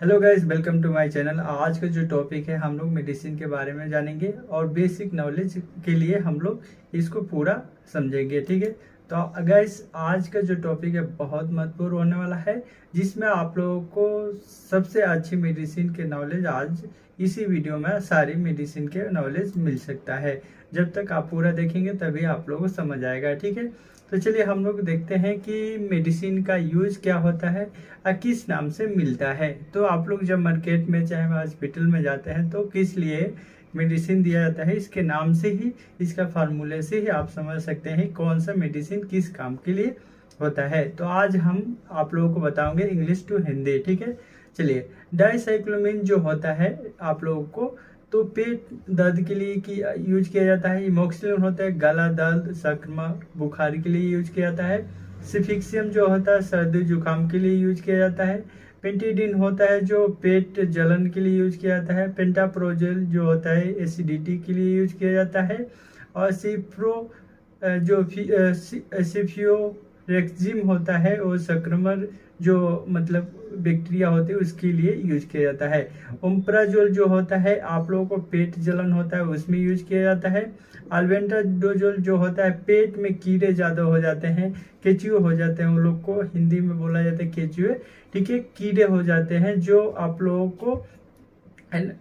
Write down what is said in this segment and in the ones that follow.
Hello guys, welcome to my channel. आज का जो टॉपिक है हम लोग मेडिसिन के बारे में जानेंगे और बेसिक नॉलेज के लिए हम लोग इसको पूरा समझेंगे। ठीक है, तो गाइस आज का जो टॉपिक है बहुत महत्वपूर्ण होने वाला है, जिसमें आप लोगों को सबसे अच्छी मेडिसिन के नॉलेज आज इसी वीडियो में सारी मेडिसिन के नॉलेज मिल सकता है। जब तक आप पूरा देखेंगे तभी आप लोगों को समझ आएगा। ठीक है, तो चलिए हम लोग देखते हैं कि मेडिसिन का यूज क्या होता है और किस नाम से मिलता है। तो आप लोग जब मार्केट में चाहे हॉस्पिटल में जाते हैं तो किस लिए मेडिसिन दिया जाता है, इसके नाम से ही, इसका फार्मूले से ही आप समझ सकते हैं कौन सा मेडिसिन किस काम के लिए होता है। तो आज हम आप लोगों को बताओगे इंग्लिश टू हिंदी। ठीक है, चलिए। डाइसाइक्लोमिन जो होता है आप लोगों को तो पेट दर्द के लिए की यूज किया जाता है। इमोक्सिलिन होता है गला दर्द, संक्रमण, बुखार के लिए यूज किया जाता है। सिफिक्सियम जो होता है सर्दी जुकाम के लिए यूज किया जाता है। पेंटिडिन होता है जो पेट जलन के लिए यूज किया जाता है। पेंटाप्रोजेल जो होता है एसिडिटी के लिए यूज किया जाता है। और सिप्रो जो सिफियोरेक्जिम होता है वो संक्रमण जो मतलब बैक्टीरिया होते हैं उसके लिए यूज किया जाता है। ओम्प्राजोल जो होता है आप लोगों को पेट जलन होता है उसमें यूज किया जाता है। अल्बेंडाजोल जो होता है पेट में कीड़े ज्यादा हो जाते हैं, केचुए हो जाते हैं, उन लोग को हिंदी में बोला जाता है केचुए। ठीक है, कीड़े हो जाते हैं जो आप लोगों को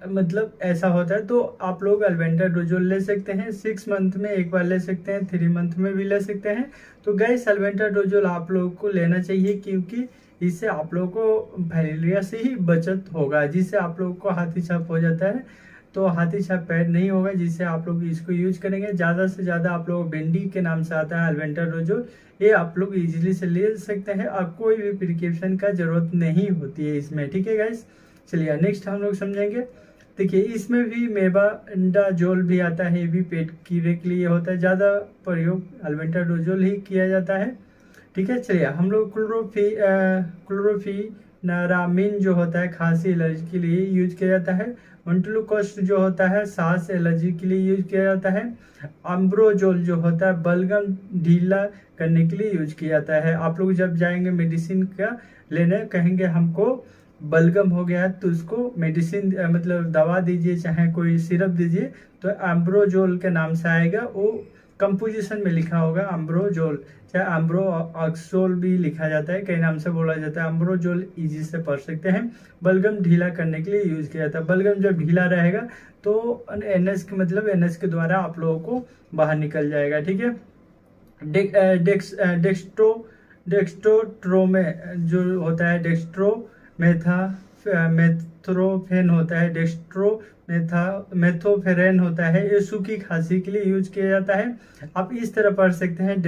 मतलब ऐसा होता है तो आप लोग अल्बेंडाजोल ले सकते हैं। 6 मंथ में एक बार ले सकते हैं, 3 मंथ में भी ले सकते हैं। तो गैस अल्बेंडाजोल आप लोगों को लेना चाहिए क्योंकि इससे आप लोगों को फाइलेरिया से ही बचत होगा, जिससे आप लोगों को हाथी छाप हो जाता है तो हाथी छाप पैर नहीं होगा, जिससे आप लोग इसको यूज करेंगे। ज़्यादा से ज़्यादा आप लोग बेंडी के नाम से आता है अल्बेंडाजोल, ये आप लोग इजीली से ले सकते हैं और कोई भी प्रिकॉशन का जरूरत नहीं होती है इसमें। ठीक है गाइस, चलिए नेक्स्ट हम लोग समझेंगे। देखिए इसमें भी मेबाडाजोल भी आता है, ये भी पेट कीड़े के लिए होता है, ज़्यादा प्रयोग अल्बेंडाजोल ही किया जाता है। ठीक है, चलिए हम लोग क्लोरोफिनारामिन जो होता है खांसी एलर्जी के लिए यूज किया जाता है। मंटलुकोस्ट जो होता है सांस एलर्जी के लिए यूज किया जाता है। अम्ब्रोजोल जो होता है बलगम ढीला करने के लिए यूज किया जाता है। आप लोग जब जाएंगे मेडिसिन का लेने, कहेंगे हमको बलगम हो गया है तो उसको मेडिसिन मतलब दवा दीजिए, चाहे कोई सिरप दीजिए, तो एम्ब्रोजोल के नाम से आएगा। वो कंपोजिशन में लिखा होगा एम्ब्रोजोल, चाहे एम्ब्रोक्सोल भी लिखा जाता है, कई नाम से बोला जाता है। एम्ब्रोजोल इजी से पढ़ सकते हैं। बलगम ढीला करने के लिए यूज किया जाता है। बलगम जब ढीला रहेगा तो एनएस के मतलब एनएस के द्वारा आप लोगों को बाहर निकल जाएगा। ठीक है, डेक्स्ट्रोट्रोमे जो होता है मेथ्रोफेन होता है, मेथोफेरेन होता है, ये सूखी खांसी के लिए यूज किया जाता है। आप इस तरह पढ़ सकते हैं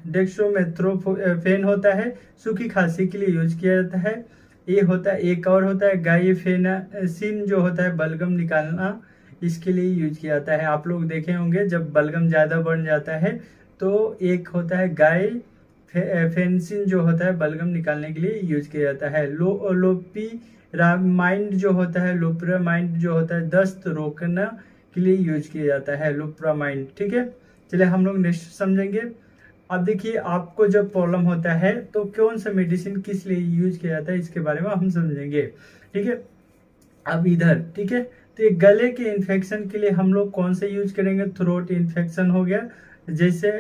डेक्स्ट्रोमेथ्रोफेन होता है, सूखी खांसी के लिए यूज किया जाता है। ये होता है, एक और होता है गाइफेनासिन जो होता है बलगम निकालना, इसके लिए यूज किया जाता है। आप लोग देखे होंगे जब बलगम ज़्यादा बढ़ जाता है तो एक होता है फेंसिन जो होता है बलगम निकालने के लिए यूज किया जाता है। लोपिरामाइड जो होता है, लोपिरामाइड जो होता है दस्त रोकना के लिए यूज किया जाता है, लोपिरामाइड। ठीक है, चलिए हम लोग नेक्स्ट समझेंगे। अब देखिए आपको जब प्रॉब्लम होता है तो कौन सा मेडिसिन किस लिए यूज किया जाता है इसके बारे में हम समझेंगे। ठीक है, अब इधर ठीक है, तो ये गले के इन्फेक्शन के लिए हम लोग कौन सा यूज करेंगे। थ्रोट इन्फेक्शन हो गया, जैसे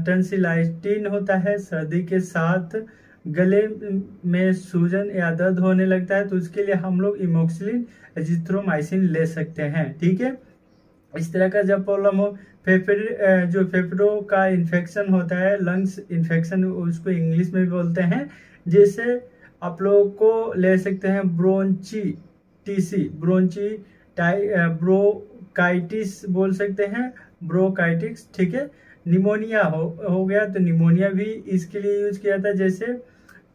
टंसिलाइटिन होता है, सर्दी के साथ गले में सूजन या दर्द होने लगता है तो उसके लिए हम लोग इमोक्सिलिन एजिथ्रोमाइसिन ले सकते हैं। ठीक है, इस तरह का जब प्रॉब्लम हो, फेफड़ों का इन्फेक्शन होता है, लंग्स इन्फेक्शन उसको इंग्लिश में भी बोलते हैं, जैसे आप लोगों को ले सकते हैं ब्रोंकाइटिस बोल सकते हैं, ब्रोंकाइटिस। ठीक है, निमोनिया हो गया तो निमोनिया भी इसके लिए यूज किया जाता है। जैसे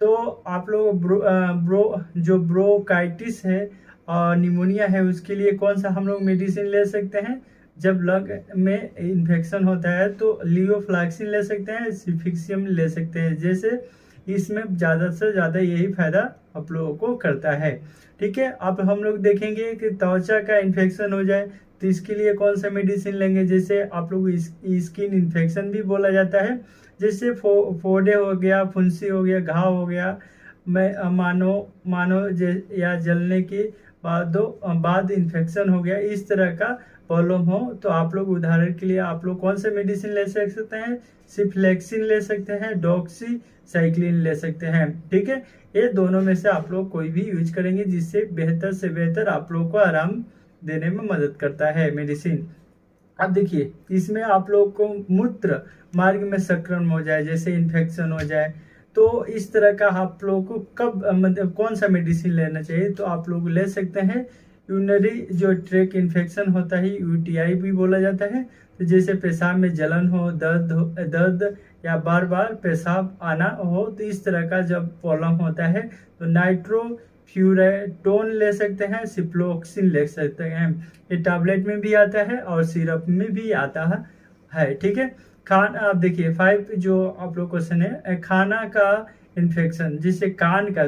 तो आप लोग जो ब्रोंकाइटिस है और निमोनिया है उसके लिए कौन सा हम लोग मेडिसिन ले सकते हैं। जब लंग में इन्फेक्शन होता है तो लियोफ्लैक्सिन ले सकते हैं, सिफिक्सियम ले सकते हैं। जैसे इसमें ज़्यादा से ज़्यादा यही फायदा आप लोगों को करता है। ठीक है, अब हम लोग देखेंगे कि त्वचा का इन्फेक्शन हो जाए तो इसके लिए कौन सा मेडिसिन लेंगे। जैसे आप लोग स्किन इन्फेक्शन भी बोला जाता है, जैसे फोड़े हो गया, फुंसी हो गया, घाव हो गया, मैं मानो या जलने के बाद इन्फेक्शन हो गया, इस तरह का प्रॉब्लम हो तो आप लोग उदाहरण के लिए आप लोग कौन सा मेडिसिन ले सकते हैं? सिफ्लेक्सिन ले सकते हैं, डॉक्सीसाइक्लिन ले सकते हैं। ठीक है, ये दोनों में से आप लोग कोई भी यूज करेंगे जिससे बेहतर से बेहतर आप लोग को आराम देने में मदद करता है मेडिसिन। अब देखिए, इसमें आप लोग को मूत्र मार्ग में संक्रमण हो जाए, जैसे इन्फेक्शन हो जाए, तो इस तरह का आप लोग को कब मतलब कौन सा मेडिसिन लेना चाहिए? तो आप लोग ले सकते हैं यूरिनरी जो ट्रैक इन्फेक्शन होता है, यूटीआई भी बोला जाता है। तो जैसे पेशाब में जलन हो, दर्द या बार बार पेशाब आना हो, तो इस तरह का जब प्रॉब्लम होता है तो नाइट्रोफ्यूरेटोन ले सकते हैं, सिप्रोक्सिन ले सकते हैं। ये टैबलेट में भी आता है और सिरप में भी आता है। ठीक है, आप देखिए 5 जो आप लोग क्वेश्चन है, खाना का इन्फेक्शन, जिससे कान का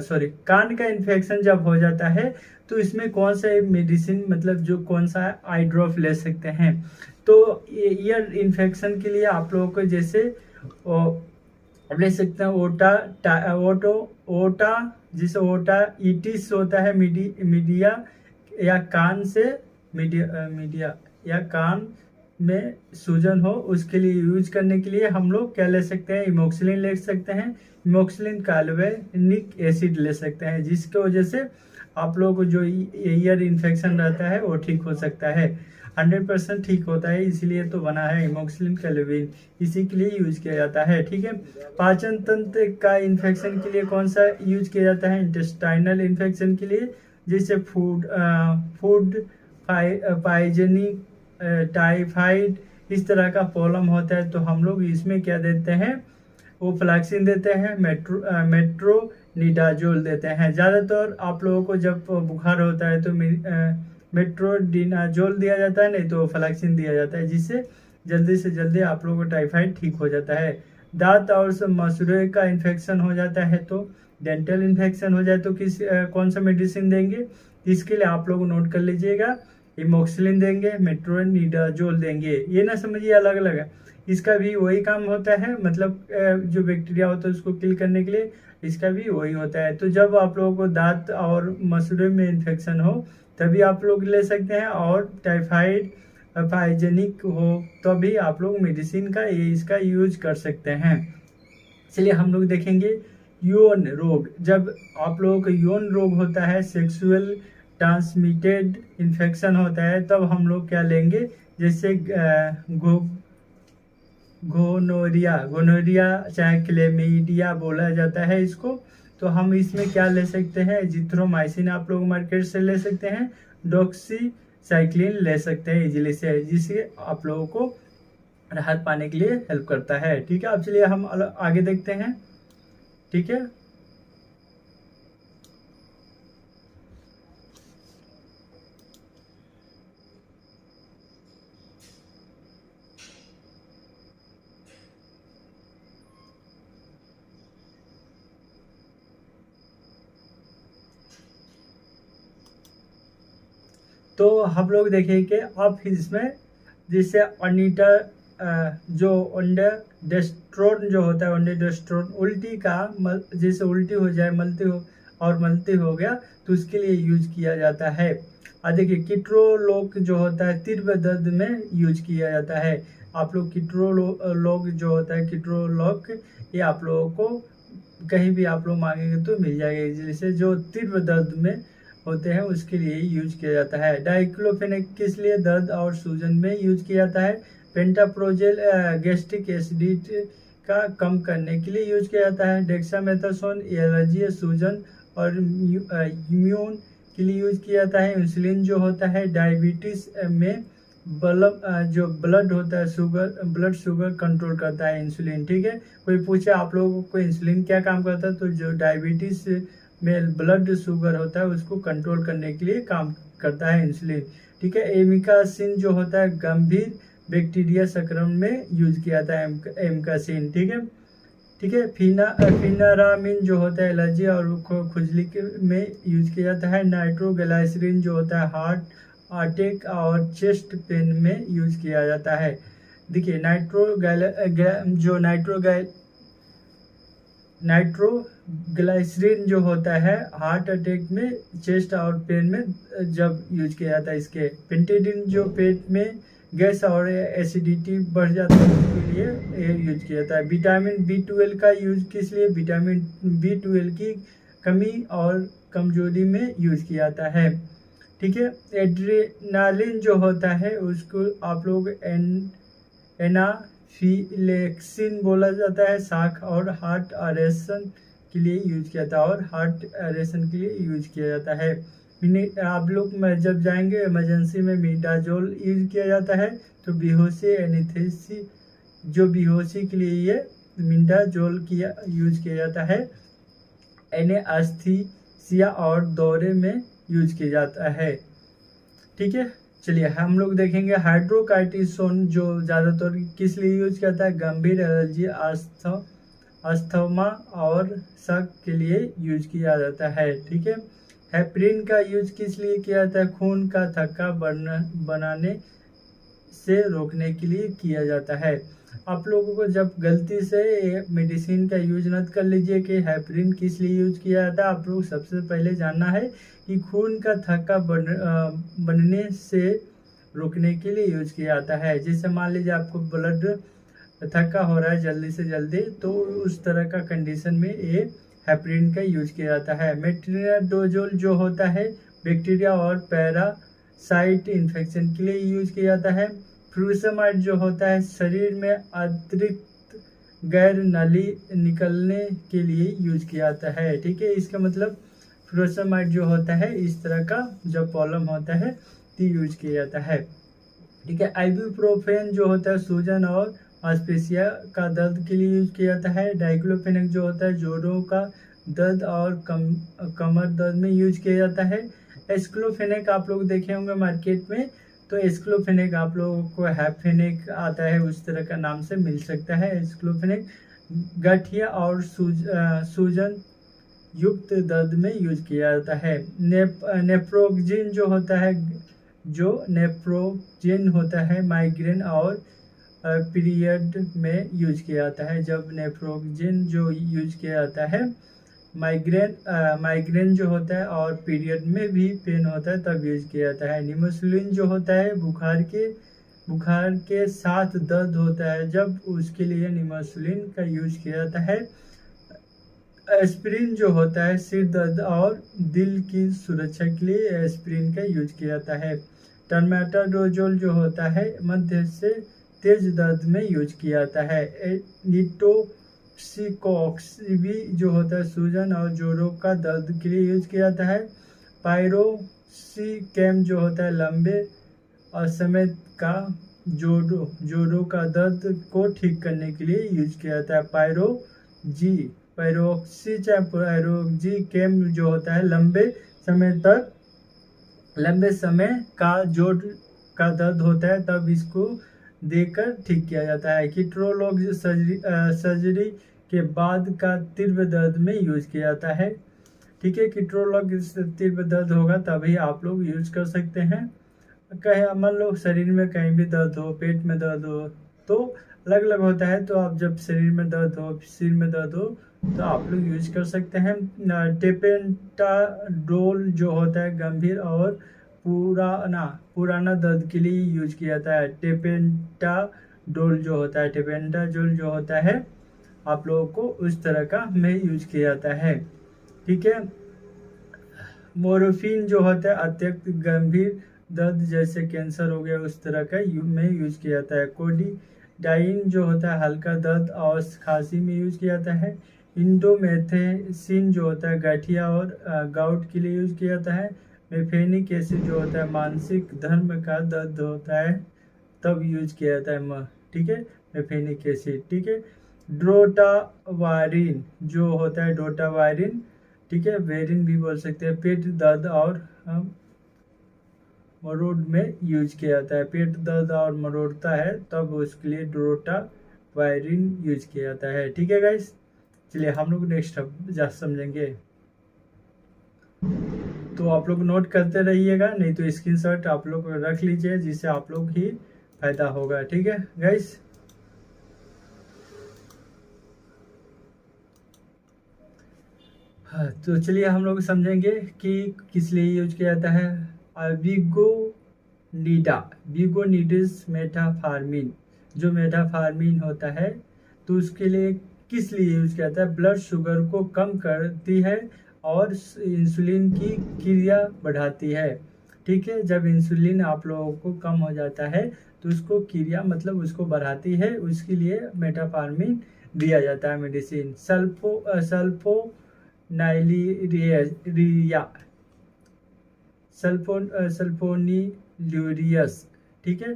इन्फेक्शन जब हो जाता है तो इसमें कौन सा मेडिसिन मतलब जो कौन सा आई ड्रॉप ले सकते हैं? तो ईयर इन्फेक्शन के लिए आप लोगों को जैसे ले सकते हैं ओटा इटिस होता है, मीडिया या कान से मीडिया या कान में सूजन हो, उसके लिए यूज करने के लिए हम लोग क्या ले सकते हैं? इमोक्सिलिन ले सकते हैं। इमोक्सिलिन कार्बोनिक एसिड ले सकते हैं, जिसकी वजह से आप लोगों को जो ईयर इन्फेक्शन रहता है वो ठीक हो सकता है, 100% ठीक होता है। इसलिए तो बना है इमोक्सिलिन कैल्विन, इसी के लिए यूज किया जाता है। ठीक है, पाचन तंत्र का इन्फेक्शन के लिए कौन सा यूज किया जाता है? इंटेस्टाइनल इन्फेक्शन के लिए, जैसे फूड पॉइजनिंग, टाइफाइड, इस तरह का प्रॉब्लम होता है तो हम लोग इसमें क्या देते हैं? वो फ्लैक्सिन देते हैं, मेट्रोनिडाजोल देते हैं। ज़्यादातर आप लोगों को जब बुखार होता है तो मेट्रोनिडाजोल दिया जाता है, नहीं तो फ्लैक्सिन दिया जाता है, जिससे जल्दी से जल्दी आप लोगों को टाइफाइड ठीक हो जाता है। दांत और मसूड़े का इन्फेक्शन हो जाता है, तो डेंटल इन्फेक्शन हो जाए तो कौन सा मेडिसिन देंगे? इसके लिए आप लोग नोट कर लीजिएगा, इमोक्सिलिन देंगे, मेट्रोनिडाजोल देंगे। ये ना समझिए अलग अलग है, इसका भी वही काम होता है, मतलब जो बैक्टीरिया होता है उसको किल करने के लिए इसका भी वही होता है। तो जब आप लोगों को दांत और मसूड़े में इन्फेक्शन हो तभी आप लोग ले सकते हैं, और टाइफाइड पाइजेनिक हो तभी आप लोग मेडिसिन का इसका यूज कर सकते हैं। चलिए हम लोग देखेंगे यौन रोग। जब आप लोगों को यौन रोग होता है, सेक्सुअल ट्रांसमिटेड इन्फेक्शन होता है, तब हम लोग क्या लेंगे? जैसे गोनोरिया चाहे क्लेमीडिया बोला जाता है इसको, तो हम इसमें क्या ले सकते हैं? जिथ्रोमाइसिन आप लोग मार्केट से ले सकते हैं, डॉक्सीसाइक्लिन ले सकते हैं इजीली से, जिससे आप लोगों को राहत पाने के लिए हेल्प करता है। ठीक है, अब चलिए हम आगे देखते हैं। ठीक है, तो हम लोग देखें कि अब इसमें जैसे जो ओंडेस्ट्रोन जो होता है, ओंडेस्ट्रोन उल्टी का जैसे उल्टी हो जाए, मलती हो गया तो उसके लिए यूज किया जाता है। देखिए किट्रोलोक जो होता है तीव्र दर्द में यूज किया जाता है। आप लोग किट्रोलोक जो होता है, किट्रोलोक, ये आप लोगों को कहीं भी आप लोग मांगेंगे तो मिल जाएगा, जैसे जो तीव्र दर्द में होते हैं उसके लिए यूज किया जाता है। डाइक्लोफेनेक किस लिए? दर्द और सूजन में यूज किया जाता है। पेंटाप्रोजेल गैस्ट्रिक एसिडिटी का कम करने के लिए यूज किया जाता है। डेक्सामेथासोन एलर्जी, सूजन और इम्यून के लिए यूज किया जाता है। इंसुलिन जो होता है डायबिटीज में जो ब्लड होता है ब्लड शुगर कंट्रोल करता है इंसुलिन। ठीक है, कोई पूछे आप लोगों को इंसुलिन क्या काम करता है, तो जो डायबिटीज में ब्लड शुगर होता है उसको कंट्रोल करने के लिए काम करता है इंसुलिन। ठीक है, एमिकासिन जो होता है गंभीर बैक्टीरिया संक्रमण में यूज किया जाता है, एमिकासिन। ठीक है, फिनारामिन जो होता है एलर्जी और खुजली में यूज किया जाता है। नाइट्रोग्लिसरीन जो होता है हार्ट अटैक और चेस्ट पेन में यूज किया जाता है। देखिए नाइट्रोग्लिसरीन जो होता है हार्ट अटैक में, चेस्ट और पेन में जब यूज किया जाता है। इसके पेंटेडिन जो पेट में गैस और एसिडिटी बढ़ जाता है उसके लिए ये यूज किया जाता है। विटामिन B12 का यूज किस लिए? विटामिन B12 की कमी और कमजोरी में यूज किया जाता है। ठीक है। एड्रेनालिन जो होता है उसको आप लोग एनाफिलेक्सिन बोला जाता है। शाख और हार्ट अरेशन के लिए यूज किया जाता है और हार्ट अरेशन के लिए यूज किया जाता है। आप लोग जब जाएंगे इमरजेंसी में मिडाजोल यूज किया जाता है। तो बेहोशी एनेस्थीसिया जो बेहोशी के लिए ये मिडाजोल किया यूज किया जाता है। एनेस्थीसिया और दौरे में यूज किया जाता है। ठीक है। चलिए हम लोग देखेंगे हाइड्रोकार्टिसोन जो ज़्यादातर किस लिए यूज किया जाता है? गंभीर एलर्जी, अस्थमा और शक के लिए यूज किया जाता है। ठीक है। हेपरिन का यूज किस लिए किया जाता है? खून का थक्का बनाने से रोकने के लिए किया जाता है। आप लोगों को जब गलती से मेडिसिन का यूज मत कर लीजिए कि हेपरिन किस लिए यूज किया जाता है। आप लोग सबसे पहले जानना है कि खून का थक्का बनने से रोकने के लिए यूज किया जाता है। जैसे मान लीजिए आपको ब्लड थक्का हो रहा है जल्दी से जल्दी, तो उस तरह का कंडीशन में ये हेपरिन का यूज किया जाता है। मेट्रोनिडाजोल जो होता है बैक्टीरिया और पैरासाइट इन्फेक्शन के लिए यूज किया जाता है। फ्यूरामाइड जो होता है शरीर में अतिरिक्त गैर नली निकलने के लिए यूज किया जाता है। ठीक है। इसका मतलब फ्यूरामाइड जो होता है इस तरह का जब प्रॉब्लम होता है तो यूज किया जाता है। ठीक है। आइबुप्रोफेन जो होता है सूजन और मांसपेशिया का दर्द के लिए यूज किया जाता है। डाइक्लोफेनेक जो होता है जोड़ों का दर्द और कमर दर्द में यूज किया जाता है। एस्क्लोफेनेक आप लोग देखे होंगे मार्केट में, तो एस्क्लोफेनेक आप लोगों को हैफेनेक आता है उस तरह का नाम से मिल सकता है। एस्क्लोफेनेक गठिया और सूजन युक्त दर्द में यूज किया जाता है। नेप्रोक्सिन जो होता है माइग्रेन और पीरियड में यूज किया जाता है। जब नेप्रोक्सिन जो यूज किया जाता है माइग्रेन जो होता है और पीरियड में भी पेन होता है तब यूज किया जाता है। निमोसिलिन जो होता है बुखार के साथ दर्द होता है जब उसके लिए निमोसिलिन का यूज किया जाता है। एस्पिरिन जो होता है सिर दर्द और दिल की सुरक्षा के लिए एस्पिरिन का यूज किया जाता है। टर्मेटाडोजोल जो होता है मध्य से तेज दर्द में यूज किया जाता है। लिटोसिकोक्सिबी जो होता है सूजन और जोड़ों का दर्द के लिए यूज किया जाता है। पायरोसिकैम जो होता है लंबे और समय का जोड़ों का दर्द को ठीक करने के लिए यूज किया जाता है। पायरोक्सिकैम जो होता है लंबे समय का जोड़ का दर्द होता है तब इसको देकर ठीक किया जाता है। किट्रोलॉग सर्जरी के बाद का तीव्र दर्द में यूज किया जाता है। ठीक है। किट्रोलॉग तीव्र दर्द होगा तभी आप लोग यूज कर सकते हैं। कहीं मान लो शरीर में कहीं भी दर्द हो, पेट में दर्द हो, तो अलग अलग होता है। तो आप जब शरीर में दर्द हो, सिर में दर्द हो तो आप लोग यूज कर सकते हैं। टेपेंटाडोल जो होता है गंभीर और पुराना दर्द के लिए यूज किया जाता है। टेपेंटाडोल जो होता है आप लोगों को उस तरह का में यूज किया जाता है। ठीक है। मोर्फिन जो होता है अत्यंत गंभीर दर्द जैसे कैंसर हो गया उस तरह का में यूज किया जाता है। कोडिडाइन जो होता है हल्का दर्द और खांसी में यूज किया जाता है। इंडोमेथेसिन जो होता है गठिया और गाउट के लिए यूज किया जाता है। मेफेनिक एसिड जो होता है मानसिक धर्म का दर्द होता है तब यूज किया जाता है। ठीक है। Mefenamic acid. ठीक है। ड्रोटावायरिन जो होता है ठीक है, वेरिन भी बोल सकते हैं, पेट दर्द और मरोड़ में यूज किया जाता है। पेट दर्द और मरोड़ता है तब उसके लिए ड्रोटावायरिन यूज किया जाता है। ठीक है गाइस। चलिए हम लोग नेक्स्ट समझेंगे। तो आप लोग नोट करते रहिएगा, नहीं तो स्क्रीनशॉट आप लोग रख लीजिए जिससे आप लोग ही फायदा होगा। ठीक है गाइस। हाँ, तो चलिए हम लोग समझेंगे कि किस लिए यूज किया जाता है। विगोनिडा, विगोनिडिस मेटाफार्मिन, जो मेटाफार्मिन होता है तो उसके लिए किस लिए यूज किया जाता है? ब्लड शुगर को कम करती है और इंसुलिन की क्रिया बढ़ाती है। ठीक है, जब इंसुलिन आप लोगों को कम हो जाता है तो उसको क्रिया मतलब उसको बढ़ाती है, उसके लिए मेटाफार्मिन दिया जाता है मेडिसिन। सल्फो नाइलीरिया, सल्फोनील्यूरियस, ठीक है।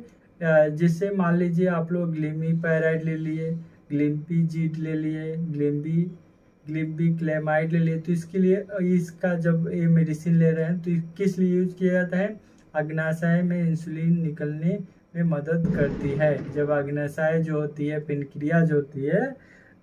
जिससे मान लीजिए आप लोग ग्लिमी पैराइड ले लिए, ग्लिम्पी जीट ले लिए, ग्लिम्पी क्लेमाइड ले लिए, तो इसके लिए इसका जब ये मेडिसिन ले रहे हैं तो किस लिए यूज किया जाता है? अग्नाशय में इंसुलिन निकलने में मदद करती है। जब अग्नाशय जो होती है, पेनक्रिया जो होती है,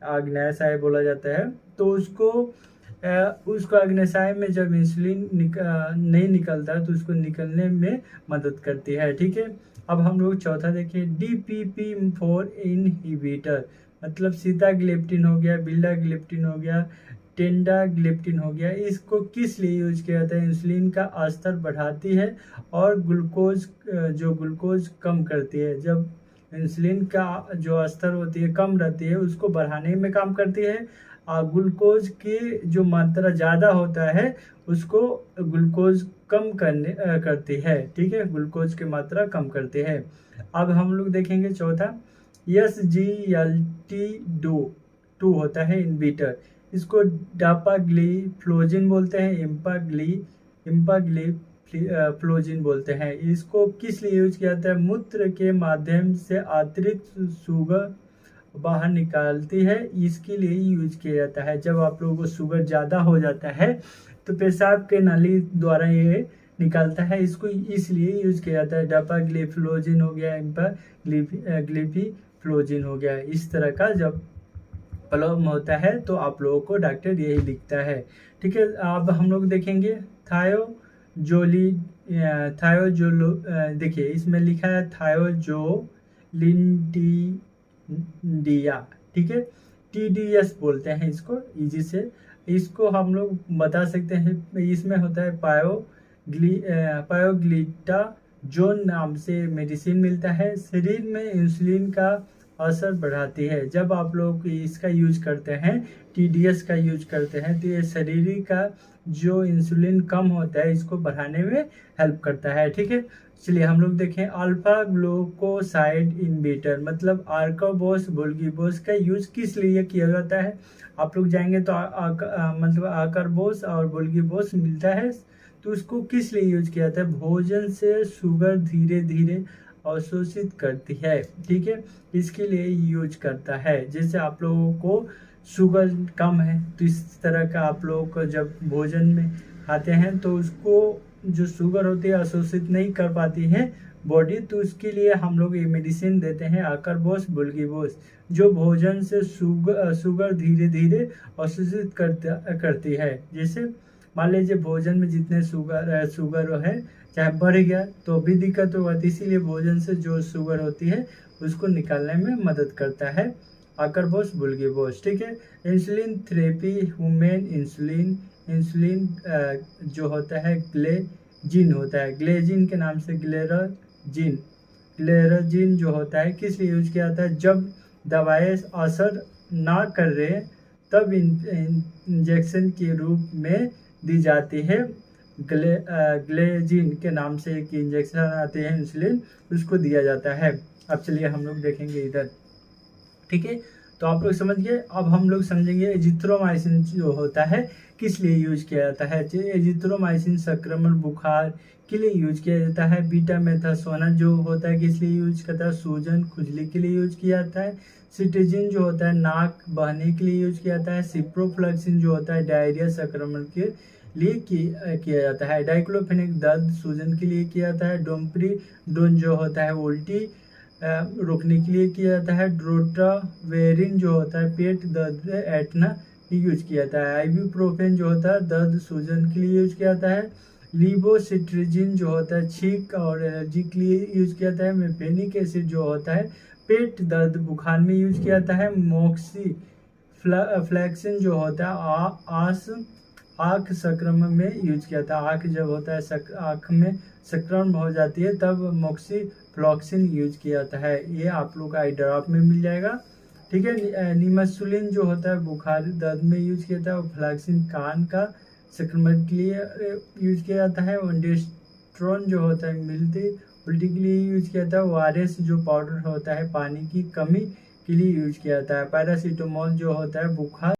अग्नाशय बोला जाता है, तो उसको अग्नाशय में जब इंसुलिन नहीं निकलता तो उसको निकलने में मदद करती है। ठीक है, अब हम लोग चौथा देखें, DPP-4 इनहिबिटर, मतलब सीताग्लिप्टिन हो गया, बिल्डाग्लिप्टिन हो गया, टेंडाग्लिप्टिन हो गया। इसको किस लिए यूज किया जाता है? इंसुलिन का स्तर बढ़ाती है और ग्लूकोज कम करती है। जब इंसुलिन का जो स्तर होती है कम रहती है, उसको बढ़ाने में काम करती है। ग्लूकोज की जो मात्रा ज़्यादा होता है उसको ग्लूकोज कम करती है। ठीक है, ग्लूकोज की मात्रा कम करती है। अब हम लोग देखेंगे चौथा, SGLT2 होता है इनहिबिटर। इसको डापाग्लिफ्लोजिन बोलते हैं, इम्पाग्लिफ्लोजिन बोलते हैं। इसको किस लिए यूज किया जाता है? मूत्र के माध्यम से अतिरिक्त शुगर बाहर निकालती है, इसके लिए यूज किया जाता है। जब आप लोगों को शुगर ज़्यादा हो जाता है तो पेशाब के नाली द्वारा ये निकालता है, इसको इसलिए यूज किया जाता है। डापाग्लिफ्लोजिन हो गया, ग्लिफिफ्लोजिन हो गया। इस तरह का जब प्रॉब्लम होता है तो आप लोगों को डॉक्टर यही लिखता है। ठीक है, अब हम लोग देखेंगे थायोजोलो, देखिए इसमें लिखा है थायोजोलिंडिया। ठीक है, TDS बोलते हैं इसको इजी से। इसको हम लोग बता सकते हैं, इसमें होता है पायोग्लिटाजोन नाम से मेडिसिन मिलता है। शरीर में इंसुलिन का असर बढ़ाती है। जब आप लोग इसका यूज करते हैं, TDS का यूज करते हैं, तो ये शरीर का जो इंसुलिन कम होता है इसको बढ़ाने में हेल्प करता है। ठीक है, चलिए हम लोग देखें, अल्फा ग्लूकोसाइड इनहिबिटर, मतलब आर्काबोस बुल्गीबोस का यूज किस लिए किया जाता है? आप लोग जाएंगे तो मतलब आर्काबोस और बुल्गीबोस मिलता है, तो उसको किस लिए यूज किया जाता है? भोजन से शुगर धीरे धीरे अवशोषित करती है। ठीक है, इसके लिए यूज करता है। जैसे आप लोगों को शुगर कम है तो इस तरह का आप लोगों को जब भोजन में खाते हैं तो उसको जो शुगर होती है अवशोषित नहीं कर पाती है बॉडी, तो उसके लिए हम लोग ये मेडिसिन देते हैं आर्काबोस बुल्गीबोस, जो भोजन से शुगर धीरे धीरे अवशोषित करती है। जैसे मान लीजिए भोजन में जितने शुगर है चाहे बढ़ गया तो भी दिक्कत होगा, तो इसीलिए भोजन से जो शुगर होती है उसको निकालने में मदद करता है आर्काबोस बुल्गीबोस। ठीक है, इंसुलिन थेरेपी, ह्यूमन इंसुलिन जो होता है ग्लेजिन होता है, ग्लेजिन के नाम से ग्लेरजिन जो होता है किस लिए यूज किया जाता है? जब दवाएं असर ना कर रहे तब इंजेक्शन के रूप में दी जाती है। ग्लेजिन के नाम से एक इंजेक्शन आते हैं इंसुलिन, उसको दिया जाता है। अब चलिए हम लोग देखेंगे इधर। ठीक है, तो आप लोग समझ गए। अब हम लोग समझेंगे एजिथ्रोमाइसिन जो होता है किस लिए यूज किया जाता है। एजिथ्रोमाइसिन संक्रमण बुखार के लिए यूज किया जाता है। बीटा मेथासोना जो होता है किस लिए यूज करता है? सूजन खुजली के लिए यूज किया जाता है। सिट्रिजिन जो होता है नाक बहने के लिए यूज किया जाता है। सिप्रोफ्लैक्सिन जो होता है डायरिया संक्रमण के लिए किया जाता है। डाइक्लोफेनेक दर्द सूजन के लिए किया जाता है। डोम्प्रिडोन जो होता है उल्टी रोकने के लिए किया जाता है। ड्रोटावेरिन जो होता है पेट दर्द एटना यूज किया जाता है। आइबुप्रोफेन जो होता है दर्द सूजन के लिए यूज किया जाता है। लीवोसिट्रिजिन जो होता है छींक और एलर्जी के लिए यूज किया जाता है। मेफेनिक एसिड जो होता है पेट दर्द बुखार में यूज किया जाता है। मोक्सी फ्लैक्सिन जो होता है आँख संक्रमण में यूज किया था। आँख जब होता है आँख में संक्रमण हो जाती है तब मोक्सीफ्लॉक्सिन यूज किया जाता है। ये आप लोग आई ड्रॉप में मिल जाएगा, ठीक है। निमसुलिन जो होता है बुखार दर्द में यूज किया जाता है, और फ्लैक्सिन कान का संक्रमण के लिए यूज किया जाता है। ओंडेस्ट्रोन जो होता है मिलती उल्टी के लिए यूज किया जाता है। ORS जो पाउडर होता है पानी की कमी के लिए यूज किया जाता है। पैरासीटामोल जो होता है बुखार